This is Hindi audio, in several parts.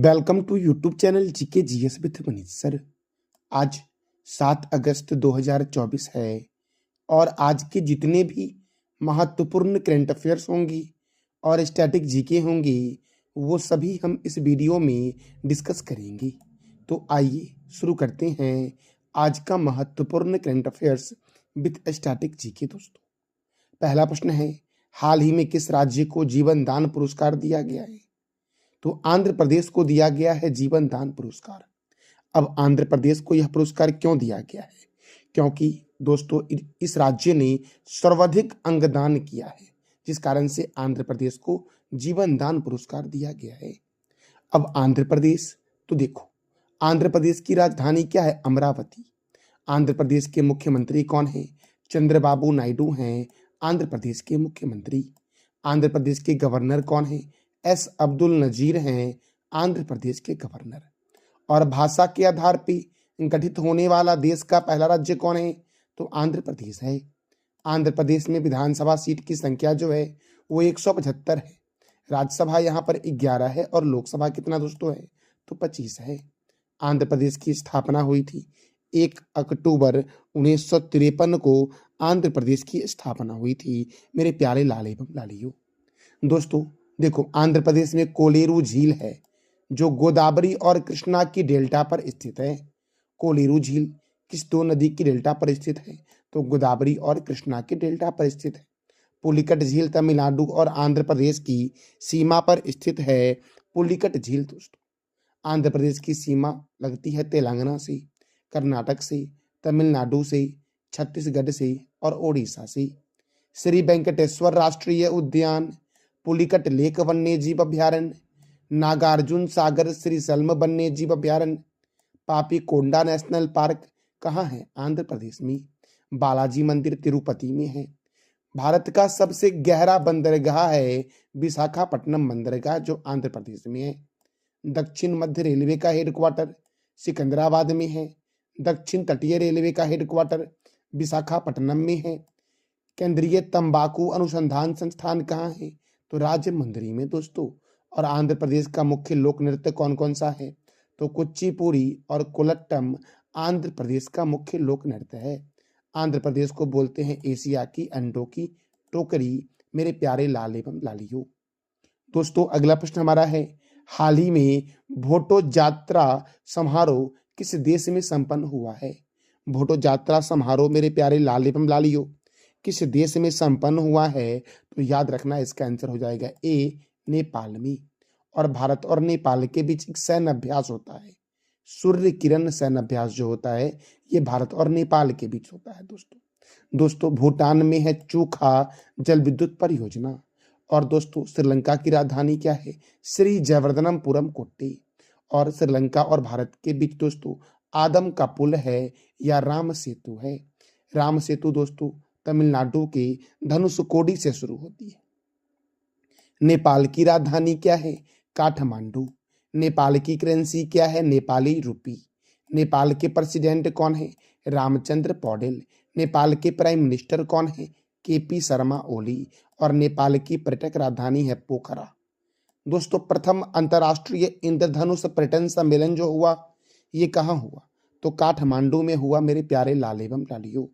Welcome to YouTube channel GK GS with Manish sir. आज 7 अगस्त 2024 है और आज के जितने भी महत्वपूर्ण करंट अफेयर्स होंगी और स्टैटिक जीके होंगी वो सभी हम इस वीडियो में डिस्कस करेंगे। तो आइए शुरू करते हैं आज का महत्वपूर्ण current affairs with static GK. दोस्तों, पहला प्रश्न है, हाल ही में किस राज्य को जीवन दान पुरस्कार दिया गया है? तो आंध्र प्रदेश को दिया गया है जीवन दान पुरस्कार। अब आंध्र प्रदेश को यह पुरस्कार क्यों दिया गया है? क्योंकि दोस्तों इस राज्य ने सर्वाधिक अंगदान किया है, जिस कारण से आंध्र प्रदेश को जीवन दान पुरस्कार दिया गया है। अब आंध्र प्रदेश, तो देखो आंध्र प्रदेश की राजधानी क्या है? अमरावती। आंध्र प्रदेश के मुख्यमंत्री कौन है? चंद्रबाबू नायडू हैं आंध्र प्रदेश के मुख्यमंत्री। आंध्र प्रदेश के गवर्नर कौन है? एस अब्दुल नजीर हैं आंध्र प्रदेश के गवर्नर। और भाषा के आधार पर गठित होने वाला देश का पहला राज्य कौन है? तो आंध्र प्रदेश है। आंध्र प्रदेश में विधानसभा सीट की संख्या जो है वो 175 है। राज्यसभा यहाँ पर 11 है और लोकसभा कितना दोस्तों है? तो 25 है। आंध्र प्रदेश की स्थापना हुई थी 1 अक्टूबर 1953 को आंध्र प्रदेश की स्थापना हुई थी मेरे प्यारे लाल एवं लालियों। दोस्तों देखो, आंध्र प्रदेश में कोलेरू झील है जो गोदावरी और कृष्णा की डेल्टा पर स्थित है। कोलेरू झील किस दो नदी की डेल्टा पर स्थित है? तो गोदावरी और कृष्णा की डेल्टा पर स्थित है। पुलिकट झील तमिलनाडु और आंध्र प्रदेश की सीमा पर स्थित है। पुलिकट झील दोस्तों, आंध्र प्रदेश की सीमा लगती है तेलंगाना से, कर्नाटक से, तमिलनाडु से, छत्तीसगढ़ से और ओडिशा से। श्री वेंकटेश्वर राष्ट्रीय उद्यान, पुलिकट लेक वन्य जीव अभ्यारण्य, नागार्जुन सागर श्रीशल्म वन्य जीव अभ्यारण्य, पापी कोंडा नेशनल पार्क कहाँ है? आंध्र प्रदेश में। बालाजी मंदिर तिरुपति में है। भारत का सबसे गहरा बंदरगाह है विशाखापट्टनम बंदरगाह जो आंध्र प्रदेश में है। दक्षिण मध्य रेलवे का हेडक्वार्टर सिकंदराबाद में है। दक्षिण तटीय रेलवे का हेडक्वार्टर विशाखापट्टनम में है। केंद्रीय तंबाकू अनुसंधान संस्थान कहाँ है? तो राजमुंदरी में दोस्तों। और आंध्र प्रदेश का मुख्य लोक नृत्य कौन कौन सा है? तो कुचिपुड़ी और कोलट्टम आंध्र प्रदेश का मुख्य लोक नृत्य है। आंध्र प्रदेश को बोलते हैं एशिया की अंडों की टोकरी मेरे प्यारे लाल एवं लालियों। दोस्तों अगला प्रश्न हमारा है, हाल ही में भोटो जात्रा समारोह किस देश में संपन्न हुआ है? भोटो जात्रा समारोह मेरे प्यारे लाल एवं लालियों किस देश में संपन्न हुआ है? तो याद रखना इसका आंसर हो जाएगा ए, नेपाल में। और भारत और नेपाल के बीच एक सैन्य अभ्यास होता है, सूर्य किरण सैन्य अभ्यास जो होता है ये भारत और नेपाल के बीच होता है दोस्तों भूटान में है चूखा जल विद्युत परियोजना। और दोस्तों श्रीलंका की राजधानी क्या है? श्री जयवर्धनपुरम कोट्टी। और श्रीलंका और भारत के बीच दोस्तों आदम का पुल है या राम सेतु है। राम सेतु दोस्तों तमिलनाडु के धनुषकोडी से शुरू होती है। नेपाल की राजधानी क्या है? काठमांडू। नेपाल की करेंसी क्या है? नेपाली रुपी। नेपाल के प्रेसिडेंट कौन है? रामचंद्र पौडेल। नेपाल के प्राइम मिनिस्टर कौन है? केपी शर्मा ओली। और नेपाल की पर्यटक राजधानी है पोखरा। दोस्तों प्रथम अंतर्राष्ट्रीय इंद्रधनुष पर्यटन सम्मेलन जो हुआ ये कहाँ हुआ? तो काठमांडू में हुआ मेरे प्यारे लाल एवं लालियों।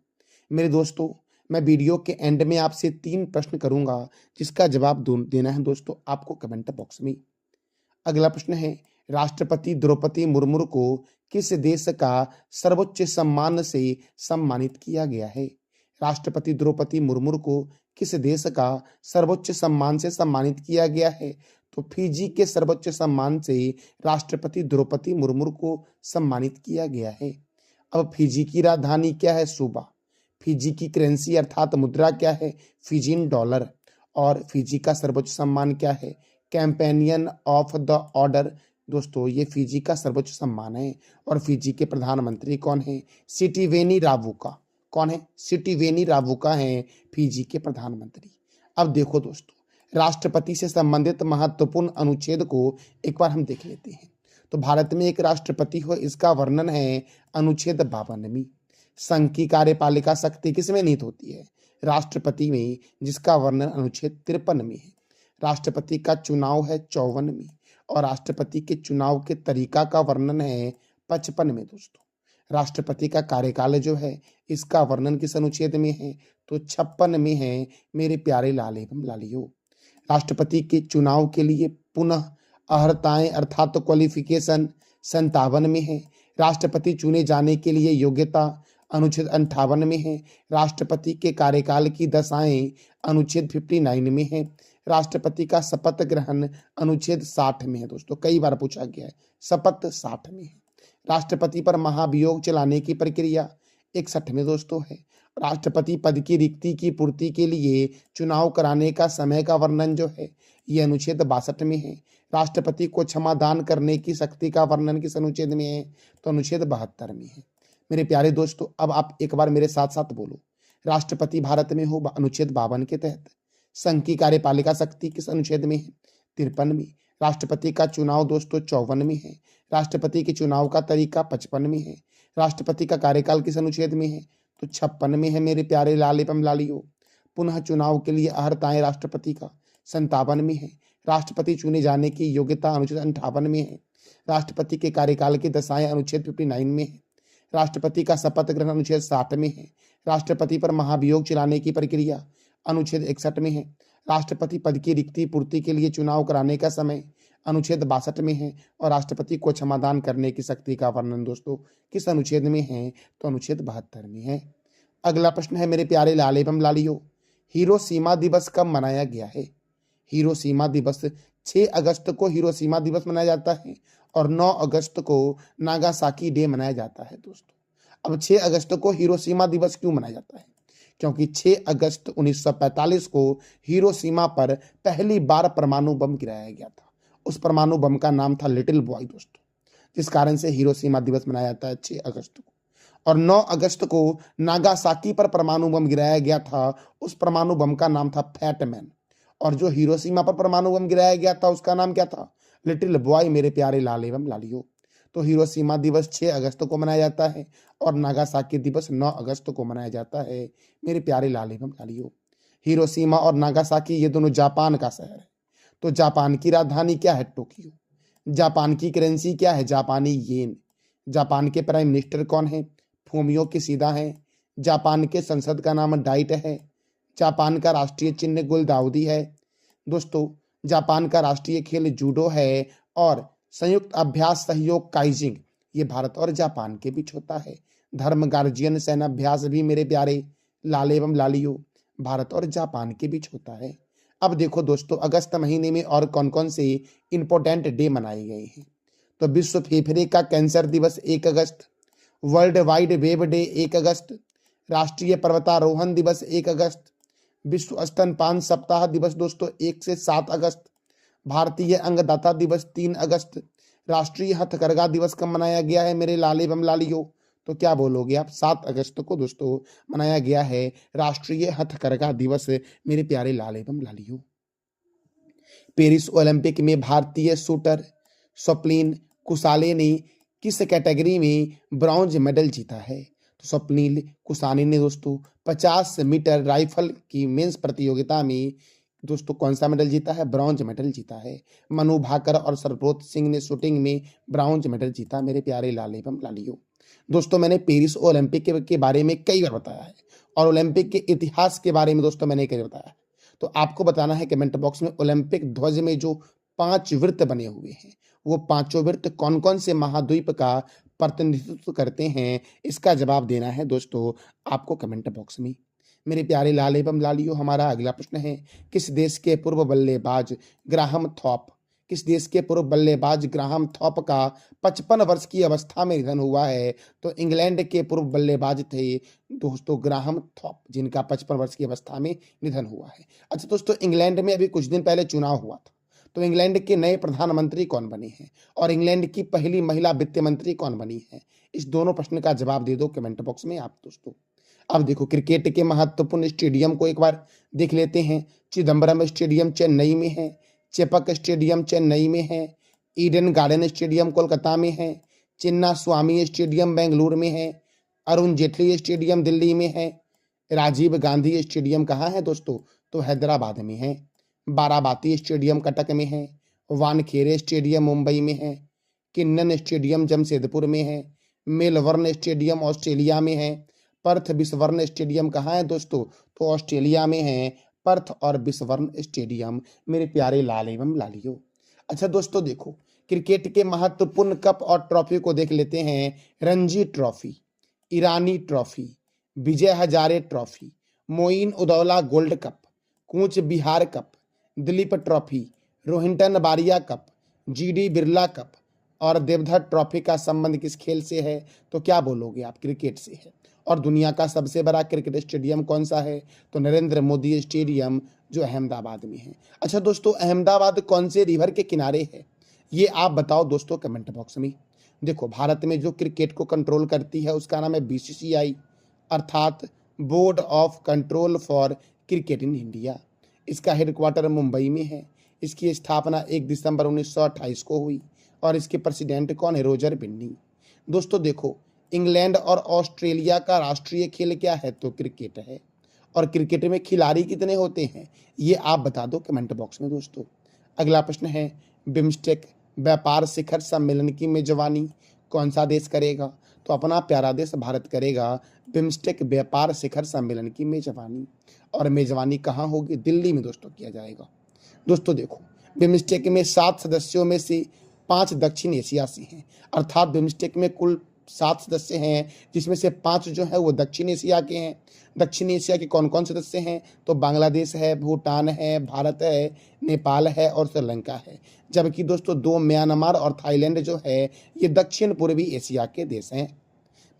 मेरे दोस्तों मैं वीडियो के एंड में आपसे 3 प्रश्न करूंगा जिसका जवाब देना है दोस्तों आपको कमेंट बॉक्स में। अगला प्रश्न है, राष्ट्रपति द्रौपदी मुर्मू को किस देश का सर्वोच्च सम्मान से सम्मानित किया गया है? राष्ट्रपति द्रौपदी मुर्मू को किस देश का सर्वोच्च सम्मान से सम्मानित किया गया है? तो फिजी के सर्वोच्च सम्मान से राष्ट्रपति द्रौपदी मुर्मू को सम्मानित किया गया है। अब फिजी की राजधानी क्या है? सूबा। फिजी की करेंसी अर्थात मुद्रा क्या है? Fijian dollar. और फिजी का सर्वोच्च सम्मान क्या है? Companion of the order. दोस्तों ये फिजी का सर्वोच्च सम्मान है। और फिजी के प्रधानमंत्री कौन है? सिटिवेनी रावुका। कौन है? सिटिवेनी रावुका हैं फिजी के प्रधानमंत्री। अब देखो दोस्तों राष्ट्रपति से संबंधित महत्वपूर्ण अनुच्छेद को एक बार हम देख लेते हैं। तो भारत में एक राष्ट्रपति हो इसका वर्णन है अनुच्छेद 52 संघ की कार्यपालिका शक्ति किसमें निहित होती है? राष्ट्रपति में, जिसका वर्णन अनुच्छेद 53 में है। राष्ट्रपति का चुनाव है 54 में और राष्ट्रपति के चुनाव के तरीका का वर्णन है 55 में दोस्तों। राष्ट्रपति का कार्यकाल जो है इसका वर्णन किस अनुच्छेद में है, तो 56 में है मेरे प्यारे लाल एवं लालियों। राष्ट्रपति के चुनाव के लिए पुनः अर्हताएं अर्थात तो क्वालिफिकेशन 57 में है। राष्ट्रपति चुने जाने के लिए योग्यता अनुच्छेद 58 में है। राष्ट्रपति के कार्यकाल की दशाएं अनुच्छेद 59 में है। राष्ट्रपति का शपथ ग्रहण अनुच्छेद 60 में है दोस्तों, कई बार पूछा गया है, शपथ 60 में है। राष्ट्रपति पर महाभियोग चलाने की प्रक्रिया 61 में दोस्तों है। राष्ट्रपति पद की रिक्ति की पूर्ति के लिए चुनाव कराने का समय का वर्णन जो है ये अनुच्छेद 62 में है। राष्ट्रपति को क्षमादान करने की शक्ति का वर्णन किस अनुच्छेद में है, तो अनुच्छेद 72 में है। मेरे प्यारे दोस्तों, अब आप एक बार मेरे साथ साथ बोलो, राष्ट्रपति भारत में हो अनुच्छेद 52 के तहत। संघ की कार्यपालिका शक्ति किस अनुच्छेद में है, 53 में। राष्ट्रपति का चुनाव दोस्तों 54 में है। राष्ट्रपति के चुनाव का तरीका 55 में है। राष्ट्रपति का कार्यकाल किस अनुच्छेद में है, तो 56 में है मेरे प्यारे लाल एवं लालियों। पुनः चुनाव के लिए अर्हताएं राष्ट्रपति का 57 में है। राष्ट्रपति चुने जाने की योग्यता अनुच्छेद 58 में है। राष्ट्रपति के कार्यकाल की दशाएं अनुच्छेद 59 में है। राष्ट्रपति का शपथ ग्रहण अनुच्छेद 60 में है। राष्ट्रपति पर महाभियोग चलाने की प्रक्रिया अनुच्छेद 61 में है। राष्ट्रपति पद की रिक्ति पूर्ति के लिए चुनाव कराने का समय अनुच्छेद 62 में है। और राष्ट्रपति को क्षमादान करने की शक्ति का वर्णन दोस्तों किस अनुच्छेद में है, तो अनुच्छेद 72 में है। अगला प्रश्न है मेरे प्यारे लाल एवं लालियों, हिरोशिमा दिवस कब मनाया गया है। हिरोशिमा दिवस 6 अगस्त को हिरोशिमा दिवस मनाया जाता है और 9 अगस्त को नागासाकी डे मनाया जाता है दोस्तों। अब 6 अगस्त को हिरोशिमा दिवस क्यों मनाया जाता है, क्योंकि 6 अगस्त 1945 को हिरोशिमा पर पहली बार परमाणु बम गिराया गया था। उस परमाणु बम का नाम था लिटिल बॉय दोस्तों, जिस कारण से हिरोशिमा दिवस मनाया जाता है 6 अगस्त को। और 9 अगस्त को नागासाकी पर परमाणु बम गिराया गया था, उस परमाणु बम का नाम था फैट मैन। और जो हिरोशिमा पर परमाणु बम गिराया गया था उसका नाम क्या था, लिटिल बॉय मेरे प्यारे लाल एवं लालियों। तो हिरोशिमा दिवस 6 अगस्त को मनाया जाता है और नागासाकी दिवस 9 अगस्त को मनाया जाता है मेरे प्यारे लाल एवं लालियों। हिरोशिमा और नागासाकी ये दोनों जापान का शहर है। तो जापान की राजधानी क्या है, टोक्यो। जापान की करेंसी क्या है, जापानी येन। जापान के प्राइम मिनिस्टर कौन है, फूमियो किशिदा है। जापान के संसद का नाम डाइट है। जापान का राष्ट्रीय चिन्ह गुलदाउदी है दोस्तों। जापान का राष्ट्रीय खेल जूडो है और संयुक्त अभ्यास सहयोग काइजिंग ये भारत और जापान के बीच होता है। धर्म गार्जियन सेनाभ्यास भी मेरे प्यारे लाल एवं लालियों भारत और जापान के बीच होता है। अब देखो दोस्तों, अगस्त महीने में और कौन कौन से इंपॉर्टेंट डे मनाए गए हैं, तो विश्व फेफड़े का कैंसर दिवस 1 अगस्त, वर्ल्ड वाइड वेब डे 1 अगस्त, राष्ट्रीय पर्वतारोहण दिवस 1 अगस्त, विश्व स्तनपान सप्ताह दिवस दोस्तों 1 से 7 अगस्त, भारतीय अंगदाता दिवस 3 अगस्त, राष्ट्रीय हथकरघा दिवस कब मनाया गया है मेरे लाल एवं लालियों, तो क्या बोलोगे आप, 7 अगस्त को दोस्तों मनाया गया है राष्ट्रीय हथकरघा दिवस मेरे प्यारे लाल एवं लालियों। पेरिस ओलंपिक में भारतीय शूटर स्वप्निल कुसाले ने किस कैटेगरी में ब्रॉन्ज मेडल जीता है, तो स्वप्निल कुसाले ने दोस्तों 50 मीटर राइफल की मेंस प्रतियोगिता में दोस्तों कौन सा मेडल जीता है, ब्रॉन्ज मेडल जीता है। मनु भाकर और सरप्रोत सिंह ने शूटिंग में ब्रॉन्ज मेडल जीता मेरे प्यारे लाल एवं लालियों। दोस्तों मैंने पेरिस ओलंपिक के बारे में कई बार बताया है और ओलंपिक के इतिहास के बारे में दोस्तों मैंने कई बार बताया है। तो आपको बताना है कमेंट बॉक्स में ओलंपिक ध्वज में जो 5 वृत्त बने हुए हैं वो 5 वृत्त कौन कौन से महाद्वीप का प्रतिनिधित्व करते हैं, इसका जवाब देना है दोस्तों आपको कमेंट बॉक्स में। मेरे प्यारे लाल एवं लालियों, हमारा अगला प्रश्न है, किस देश के पूर्व बल्लेबाज ग्राहम थॉप किस देश के पूर्व बल्लेबाज ग्राहम थॉप का 55 वर्ष की अवस्था में निधन हुआ है, तो इंग्लैंड के पूर्व बल्लेबाज थे दोस्तों ग्राहम थॉप, जिनका 55 वर्ष की अवस्था में निधन हुआ है। अच्छा दोस्तों, इंग्लैंड में अभी कुछ दिन पहले चुनाव हुआ था, तो इंग्लैंड के नए प्रधानमंत्री कौन बने हैं और इंग्लैंड की पहली महिला वित्त मंत्री कौन बनी है, इस दोनों प्रश्न का जवाब दे दो कमेंट बॉक्स में आप दोस्तों। अब देखो, क्रिकेट के महत्वपूर्ण स्टेडियम को एक बार देख लेते हैं। चिदम्बरम स्टेडियम चेन्नई में है, चेपक स्टेडियम चेन्नई में है, ईडन गार्डन स्टेडियम कोलकाता में है, चिन्ना स्वामी स्टेडियम बेंगलुरु में है, अरुण जेटली स्टेडियम दिल्ली में है, राजीव गांधी स्टेडियम कहाँ है दोस्तों, तो हैदराबाद में है, बाराबाती स्टेडियम कटक में है, वानखेड़े स्टेडियम मुंबई में है, किन्नन स्टेडियम जमशेदपुर में है, मेलबर्न स्टेडियम ऑस्ट्रेलिया में है, पर्थ बिस्वर्न स्टेडियम कहाँ है दोस्तों, तो ऑस्ट्रेलिया में है पर्थ और बिस्वर्न स्टेडियम मेरे प्यारे लाल एवं लालियो। अच्छा दोस्तों देखो, क्रिकेट के महत्वपूर्ण कप और ट्रॉफी को देख लेते हैं। Ranji trophy, Irani trophy, Vijay Hazare trophy, Moin Uddowlah gold cup, Cooch Behar cup, Duleep trophy, Rohinton Baria cup, GD Birla cup और देवधर ट्रॉफी का संबंध किस खेल से है, तो क्या बोलोगे आप, क्रिकेट से है। और दुनिया का सबसे बड़ा क्रिकेट स्टेडियम कौन सा है, तो नरेंद्र मोदी स्टेडियम जो अहमदाबाद में है। अच्छा दोस्तों, अहमदाबाद कौन से रिवर के किनारे है, ये आप बताओ दोस्तों कमेंट बॉक्स में। देखो, भारत में जो क्रिकेट को कंट्रोल करती है उसका नाम है बीसीसीआई, अर्थात board of control for cricket in India. इसका हेडक्वार्टर मुंबई में है। इसकी स्थापना 1 दिसंबर 1928 को हुई और इसके प्रेसिडेंट कौन है, रोजर बिन्नी। दोस्तों देखो, इंग्लैंड और ऑस्ट्रेलिया का राष्ट्रीय खेल क्या है, तो क्रिकेट है। और क्रिकेट में खिलाड़ी कितने होते हैं, ये आप बता दो कमेंट बॉक्स में दोस्तों। अगला प्रश्न है, बिम्स्टेक व्यापार शिखर सम्मेलन की मेजबानी कौन सा देश करेगा, तो अपना प्यारा देश भारत करेगा बिम्स्टेक व्यापार शिखर सम्मेलन की मेजबानी। और मेजबानी कहाँ होगी, दिल्ली में दोस्तों किया जाएगा। दोस्तों देखो, बिम्स्टेक में 7 सदस्यों में से 5 दक्षिण एशिया से हैं, अर्थात बिम्स्टेक में कुल 7 सदस्य हैं जिसमें से 5 जो है वो दक्षिण एशिया के हैं। दक्षिण एशिया के कौन कौन सदस्य हैं, तो बांग्लादेश है, भूटान है, भारत है, नेपाल है और श्रीलंका है। जबकि दोस्तों 2 म्यांमार और थाईलैंड जो है ये दक्षिण पूर्वी एशिया के देश हैं।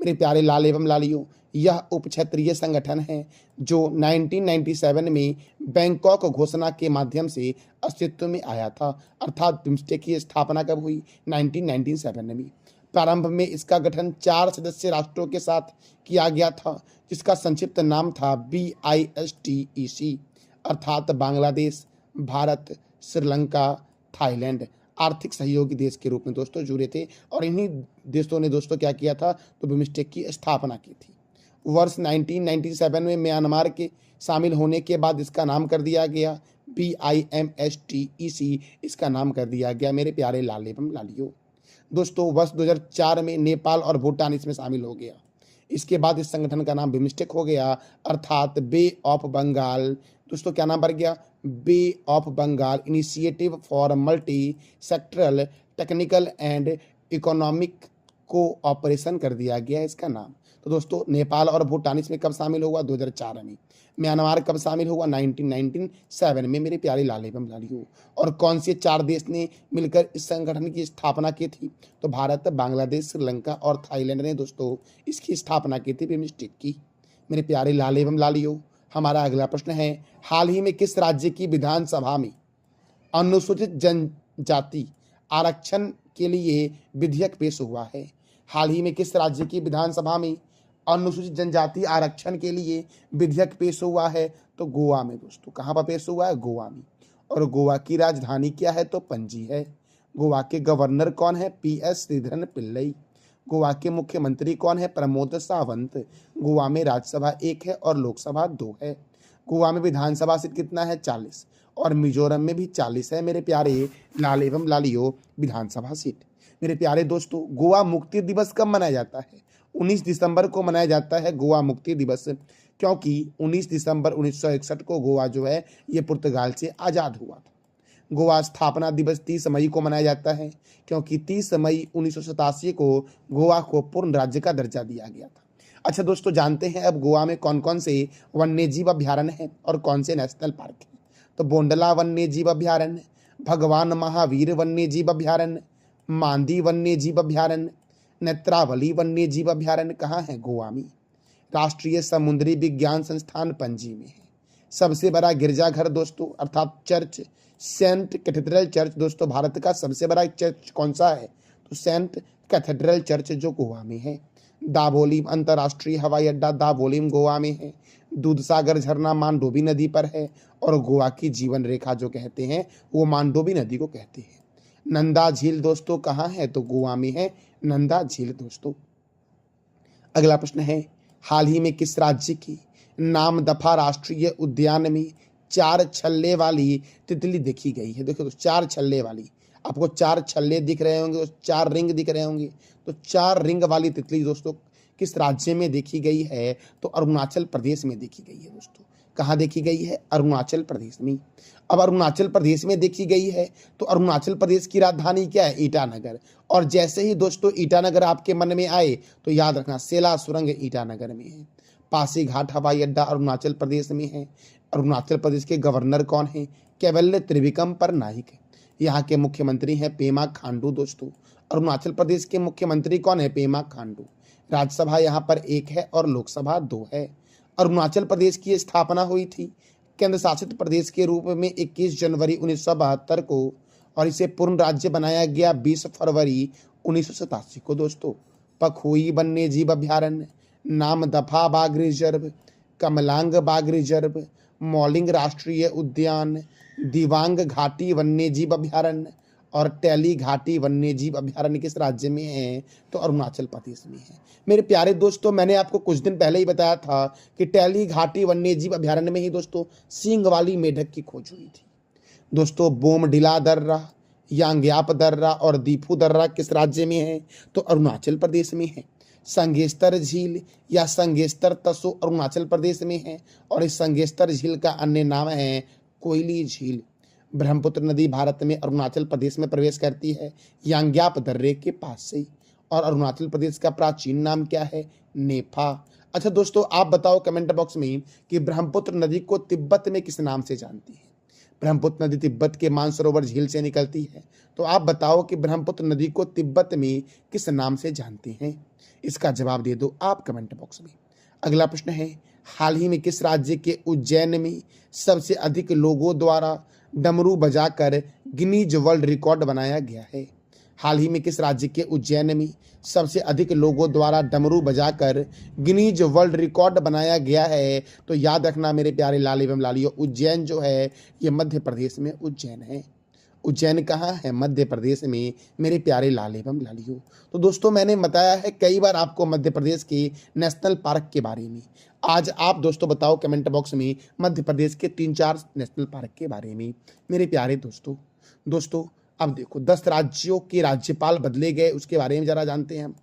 मेरे प्यारे लाल एवं लालियों, यह उपक्षेत्रीय संगठन है जो 1997 में बैंकॉक घोषणा के माध्यम से अस्तित्व में आया था, अर्थात बिम्स्टेक की स्थापना कब हुई, 1997 में। प्रारंभ में इसका गठन 4 सदस्य राष्ट्रों के साथ किया गया था, जिसका संक्षिप्त नाम था BISTEC, अर्थात बांग्लादेश, भारत, श्रीलंका, थाईलैंड आर्थिक सहयोगी देश के रूप में दोस्तों जुड़े थे। और इन्हीं देशों ने दोस्तों क्या किया था, तो बिम्स्टेक की स्थापना की थी। वर्ष 1997 में म्यांमार के शामिल होने के बाद इसका नाम कर दिया गया BIMSTEC, इसका नाम कर दिया गया मेरे प्यारे लाल एवं लालियों। दोस्तों वर्ष 2004 में नेपाल और भूटान इसमें शामिल हो गया। इसके बाद इस संगठन का नाम बिम्स्टेक हो गया, अर्थात बे ऑफ बंगाल। दोस्तों क्या नाम पड़ गया, bay of Bengal initiative for multi sectoral technical and economic cooperation कर दिया गया है इसका नाम। तो दोस्तों नेपाल और भूटान इसमें कब शामिल हुआ, 2004 में। म्यांमार कब शामिल हुआ, 1997 में मेरे प्यारे लाल एवं लालियों। और कौन से 4 देश ने मिलकर इस संगठन की स्थापना की थी, तो भारत, बांग्लादेश, श्रीलंका और थाईलैंड ने दोस्तों इसकी स्थापना की थी बिम्स्टेक की। मेरे प्यारे लाल एवं लालियों, हमारा अगला प्रश्न है, हाल ही में किस राज्य की विधानसभा में अनुसूचित जनजाति आरक्षण के लिए विधेयक पेश हुआ है। हाल ही में किस राज्य की विधानसभा में अनुसूचित जनजाति आरक्षण के लिए विधेयक पेश हुआ है, तो गोवा में दोस्तों। कहाँ पर पेश हुआ है, गोवा में। और गोवा की राजधानी क्या है, तो पणजी है। गोवा के गवर्नर कौन है, PS श्रीधरन पिल्लई। गोवा के मुख्यमंत्री कौन है, प्रमोद सावंत। गोवा में राज्यसभा 1 है और लोकसभा 2 है। गोवा में विधानसभा सीट कितना है, 40। और मिजोरम में भी 40 है मेरे प्यारे लाल एवं लालियों विधानसभा सीट। मेरे प्यारे दोस्तों, गोवा मुक्ति दिवस कब मनाया जाता है, 19 दिसंबर को मनाया जाता है गोवा मुक्ति दिवस, क्योंकि 19 दिसंबर 1961 को गोवा जो है ये पुर्तगाल से आज़ाद हुआ था। गोवा स्थापना दिवस 30 मई को मनाया जाता है, क्योंकि 30 मई 1987 को गोवा को पूर्ण राज्य का दर्जा दिया गया था। अच्छा दोस्तों, जानते हैं अब गोवा में कौन कौन से वन्यजीव अभ्यारण्य हैं और कौन से नेशनल पार्क हैं। तो बोंडला वन्यजीव अभ्यारण्य, भगवान महावीर वन्यजीव अभ्यारण्य, मांदी वन्यजीव अभ्यारण्य, नेत्रावली वन्यजीव अभ्यारण्य कहाँ है, गोवा में। राष्ट्रीय समुद्री विज्ञान संस्थान पणजी में है। सबसे बड़ा गिरजाघर दोस्तों अर्थात चर्च, सेंट कैथेड्रल चर्च दोस्तों भारत का सबसे बड़ा चर्च कौन सा है, तो सेंट कैथेड्रल चर्च जो गोवा में है। दाभोली अंतर्राष्ट्रीय हवाई अड्डा दाभोलीम गोवा में है। दूधसागर झरना मांडोवी नदी पर है और गोवा की जीवन रेखा जो कहते हैं वो मांडोवी नदी को कहते हैं। नंदा झील दोस्तों कहाँ है, तो गोवा में है नंदा झील दोस्तों। अगला प्रश्न है, हाल ही में किस राज्य की नामदफा राष्ट्रीय उद्यान में 4 छल्ले वाली तितली देखी गई है। देखो 4 छल्ले वाली, आपको 4 छल्ले दिख रहे होंगे और 4 रिंग दिख रहे होंगे। तो 4 रिंग वाली तितली दोस्तों किस राज्य में देखी गई है? तो अरुणाचल प्रदेश में देखी गई है दोस्तों। कहाँ देखी गई है? अरुणाचल प्रदेश में। अब अरुणाचल प्रदेश में देखी गई है तो अरुणाचल प्रदेश की राजधानी क्या है? ईटानगर। और जैसे ही दोस्तों ईटानगर आपके मन में आए तो याद रखना सेला सुरंग ईटानगर में है। पासीघाट हवाई अड्डा अरुणाचल प्रदेश में है। अरुणाचल प्रदेश के गवर्नर कौन है? कैवल्य त्रिविक्रम परनाइक। यहाँ के मुख्यमंत्री हैं पेमा खांडू दोस्तों। अरुणाचल प्रदेश के मुख्यमंत्री कौन है? पेमा खांडू। राज्यसभा यहाँ पर 1 है और लोकसभा 2 है। अरुणाचल प्रदेश की स्थापना हुई थी केंद्र शासित प्रदेश के रूप में 21 जनवरी 1972 को और इसे पूर्ण राज्य बनाया गया 20 फरवरी 1987 को दोस्तों। पखोई वन्य जीव अभ्यारण्य, नामदफा बाघ रिजर्व, कमलांग बाघ रिजर्व, मौलिंग राष्ट्रीय उद्यान, दिबांग घाटी वन्य जीव अभ्यारण्य और टैली घाटी वन्य जीव अभ्यारण्य किस राज्य में है? तो अरुणाचल प्रदेश में है। मेरे प्यारे दोस्तों, मैंने आपको कुछ दिन पहले ही बताया था कि टैली घाटी वन्य जीव अभ्यारण्य में ही दोस्तों सींग वाली मेढक की खोज हुई थी। दोस्तों बोमडिला दर्रा, यांग्याप दर्रा और दीफू दर्रा किस राज्य में है? तो अरुणाचल प्रदेश में है। संगेस्तर झील या संगेस्तर तसो अरुणाचल प्रदेश में है और इस संगेस्तर झील का अन्य नाम है कोयली झील। ब्रह्मपुत्र नदी भारत में अरुणाचल प्रदेश में प्रवेश करती है यांग्याप दर्रे के पास से। और अरुणाचल प्रदेश का प्राचीन नाम क्या है? नेफा। अच्छा दोस्तों, आप बताओ कमेंट बॉक्स में कि ब्रह्मपुत्र नदी को तिब्बत में किस नाम से जानती है? ब्रह्मपुत्र नदी तिब्बत के मानसरोवर झील से निकलती है। तो आप बताओ कि ब्रह्मपुत्र नदी को तिब्बत में किस नाम से जानते हैं? इसका जवाब दे दो आप कमेंट बॉक्स में। अगला प्रश्न है, हाल ही में किस राज्य के उज्जैन में सबसे अधिक लोगों द्वारा डमरू बजाकर गिनीज वर्ल्ड रिकॉर्ड बनाया गया है? हाल ही में किस राज्य के उज्जैन में सबसे अधिक लोगों द्वारा डमरू बजाकर गिनीज वर्ल्ड रिकॉर्ड बनाया गया है? तो याद रखना मेरे प्यारे लाल एवं लालियों, उज्जैन जो है ये मध्य प्रदेश में उज्जैन है। उज्जैन कहाँ है? मध्य प्रदेश में मेरे प्यारे लाल एवं लालियों। तो दोस्तों मैंने बताया है कई बार आपको मध्य प्रदेश के नेशनल पार्क के बारे में। आज आप दोस्तों बताओ कमेंट बॉक्स में मध्य प्रदेश के 3-4 नेशनल पार्क के बारे में मेरे प्यारे दोस्तों अब देखो 10 राज्यों के राज्यपाल बदले गए, उसके बारे में जरा जानते हैं हम।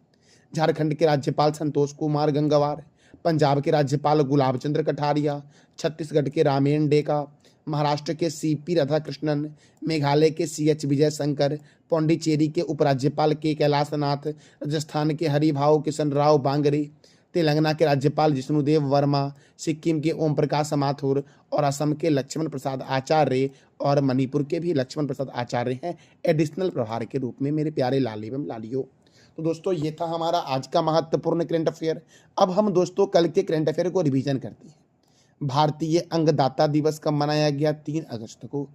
झारखंड के राज्यपाल संतोष कुमार गंगवार, पंजाब के राज्यपाल गुलाब चंद्र कटारिया, छत्तीसगढ़ के रामेन डेका, महाराष्ट्र के सीपी राधाकृष्णन, मेघालय के CH विजय शंकर, पौंडीचेरी के उपराज्यपाल के कैलाशनाथ, राजस्थान के हरिभाऊ किशन राव बांगरे, तेलंगाना के राज्यपाल जिष्णुदेव वर्मा, सिक्किम के ओम प्रकाश माथुर और असम के लक्ष्मण प्रसाद आचार्य और मणिपुर के भी लक्ष्मण प्रसाद आचार्य हैं एडिशनल प्रभार के रूप में मेरे प्यारे लाल एवं लालियों। तो दोस्तों ये था हमारा आज का महत्वपूर्ण करंट अफेयर। अब हम दोस्तों कल के करंट अफेयर को रिवीजन करते हैं। भारतीय अंगदाता दिवस कब मनाया गया? 3 अगस्त को।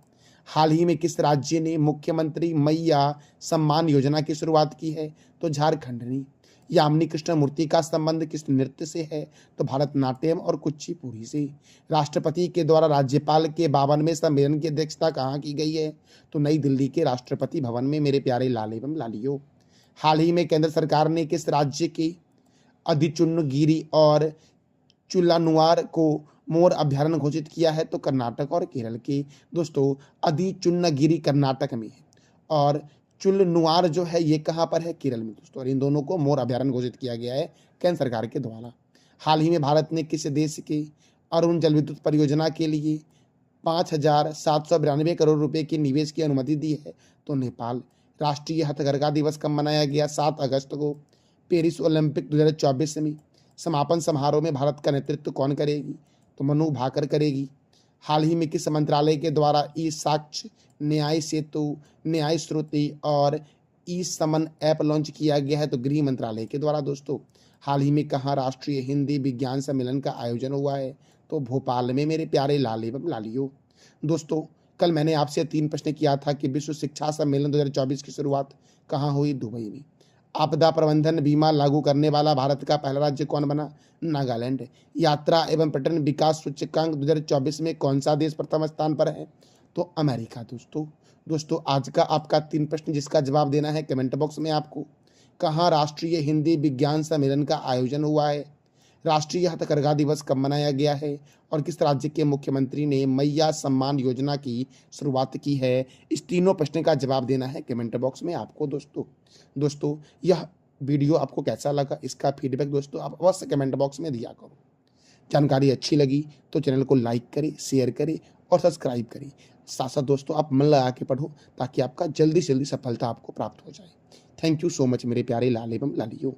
हाल ही में किस राज्य ने मुख्यमंत्री मैया सम्मान योजना की शुरुआत की है? तो झारखंड ने। यामिनी कृष्णमूर्ति का संबंध किस नृत्य से है? तो भारतनाट्यम और कुचिपुड़ी से। राष्ट्रपति के द्वारा राज्यपाल के 52वें सम्मेलन की अध्यक्षता कहाँ की गई है? तो नई दिल्ली के राष्ट्रपति भवन में मेरे प्यारे लाल एवं लालियों। हाल ही में केंद्र सरकार ने किस राज्य के अधिचुन्नगिरी और चुल्लानुआर को मोर अभ्यारण्य घोषित किया है? तो कर्नाटक और केरल के। दोस्तों अधिचुन्नगिरी कर्नाटक में है और चुल्लनुआर जो है ये कहाँ पर है? केरल में दोस्तों। और इन दोनों को मोर अभ्यारण्य घोषित किया गया है केंद्र सरकार के द्वारा। हाल ही में भारत ने किस देश के अरुण जल विद्युत परियोजना के लिए 5,792 करोड़ रुपए के निवेश की अनुमति दी है? तो नेपाल। राष्ट्रीय हथकरघा दिवस कब मनाया गया? 7 अगस्त को। पेरिस ओलंपिक 2024 में समापन समारोह में भारत का नेतृत्व कौन करेगी? तो मनु भाकर करेगी। हाल ही में किस मंत्रालय के द्वारा ई साक्ष्य, न्याय सेतु, न्याय श्रुति और ई समन ऐप लॉन्च किया गया है? तो गृह मंत्रालय के द्वारा दोस्तों। हाल ही में कहाँ राष्ट्रीय हिंदी विज्ञान सम्मेलन का आयोजन हुआ है? तो भोपाल में मेरे प्यारे लाल एवं लालियों। दोस्तों कल मैंने आपसे 3 प्रश्न किया था कि विश्व शिक्षा सम्मेलन 2024 की शुरुआत कहाँ हुई? दुबई में। आपदा प्रबंधन बीमा लागू करने वाला भारत का पहला राज्य कौन बना? नागालैंड। यात्रा एवं पर्यटन विकास सूचकांक 2024 में कौन सा देश प्रथम स्थान पर है? तो अमेरिका दोस्तों आज का आपका 3 प्रश्न जिसका जवाब देना है कमेंट बॉक्स में आपको। कहाँ राष्ट्रीय हिंदी विज्ञान सम्मेलन का आयोजन हुआ है? राष्ट्रीय हथकरघा दिवस कब मनाया गया है और किस राज्य के मुख्यमंत्री ने मैया सम्मान योजना की शुरुआत की है। इस तीनों प्रश्न का जवाब देना है कमेंट बॉक्स में आपको दोस्तों यह वीडियो आपको कैसा लगा, इसका फीडबैक दोस्तों आप अवश्य कमेंट बॉक्स में दिया करो। जानकारी अच्छी लगी तो चैनल को लाइक करें, शेयर करें और सब्सक्राइब करें। साथ साथ दोस्तों आप मन लगा के पढ़ो ताकि आपका जल्दी से जल्दी सफलता आपको प्राप्त हो जाए। थैंक यू सो मच मेरे प्यारे लाल एवं लालियों।